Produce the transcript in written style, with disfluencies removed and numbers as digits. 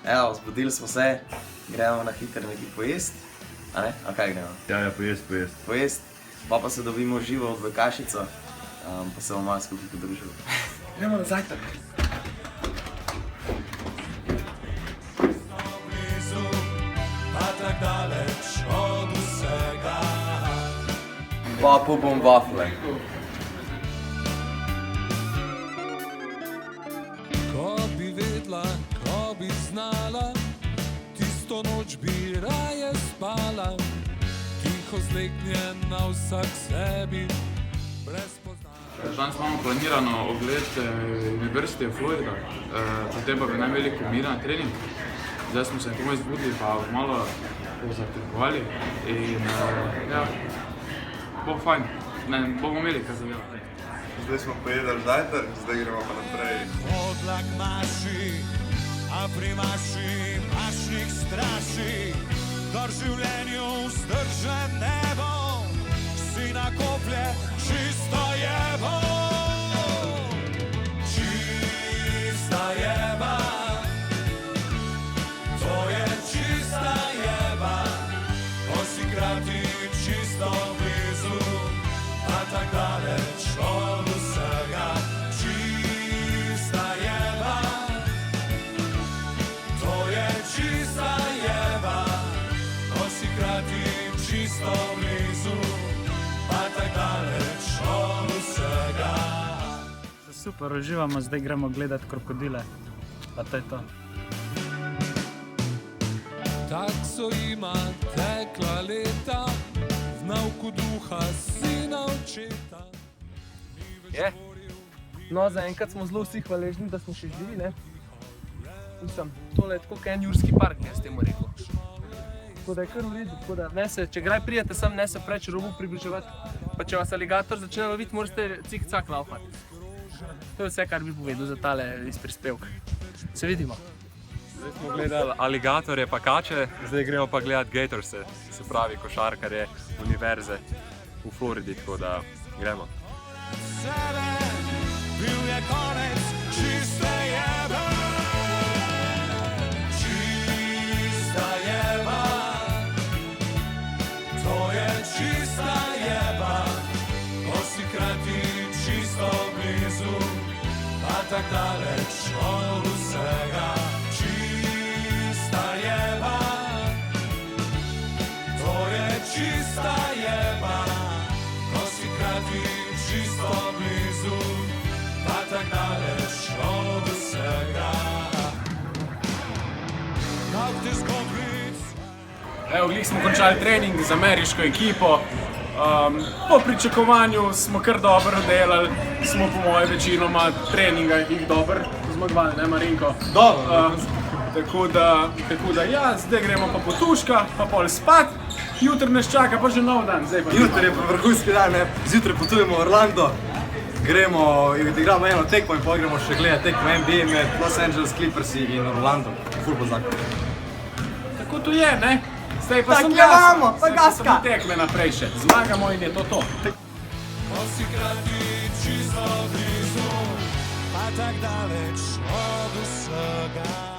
Evo, zbudili smo se, gremo na hitro nekaj pojest. A ne? A kaj gremo? Ja, pojest. Pojest, pa se dobimo živo v kašico, pa se bomo malo skupaj podružili. Gremo na zajtrk. Pa bom wafle. Ko bi vedla, ko bi znala, tisto noč bi raje spala, tiho zleknjena vsak sebi, brez poznanja. Danes imamo planirano ogled University of Florida, potem pa bi naj imeli kombiniran trening. Zdaj smo se nekako zbudili pa malo pozatrgovali in ja, bo fajn, bomo imeli kaj zadelati. Zdaj smo pojedali zajtrk, zdaj gremo pa naprej. Odlak maši, a pri maši mašnih straši, dor življenju vzdržen nebo, si nakoplje čisto jebo. Čista jeba, to je čista jeba, ko si krati čisto blizu, pa tak daleč od vsega. Čista jeba, to je čista jeba, ko si krati čisto blizu, pa tak daleč od vsega. Super, uživamo, zdaj gremo gledat krokodile, pa to je to. Tak so ima tekla leta, v nauku duha sina očeta. Je. No, zaenkrat smo zelo vsi hvaležni, da smo še živi, ne? Mislim, tole je tako kot en jurski park, jaz temu rekel. Tako da je kar v redu, tako da ne se, če kdaj pridete sem, ne se preč robu približevati. Pa če vas aligator začne loviti, morate cik-cak laufati. To je vse, kar bi povedal za tale iz prispevka. Se vidimo. Zdaj smo gledali aligatorje pa kače, zdaj gremo pa gledati gatorse, se pravi košarkarje univerze v Floridi, tako da gremo. Sebe, bil je konec čiste jebe. Čista jeba, to je čista jeba, ko si krati čisto blizu, pa tak daleč od vsega. Čista jeba, to je čista jeba, ko si krati čisto blizu, pa tak daleč od vsega. Evo, glih smo končali trening z ameriško ekipo. Po pričakovanju smo kar dobro delali, smo po moje večinoma treninga jih dobro zmagovali, ne Marinko? Dobro. Tako da ja, zdaj gremo pa potuška, pa pol spat. Jutri nas čaka pa že nov dan. Jutri je pa vrhunski dan, ne? Zjutraj potujemo v Orlando, gremo in odigramo eno tekmo in potem gremo še gledati tekmo NBA med Los Angeles Clippersi in Orlando. Ful bo zakon. Tako to je, ne? Zdaj pa sem jaz, samo tekme naprej še. Zmagamo in je to to. Ko si krati čisto blizu, pa tak daleč od vsega.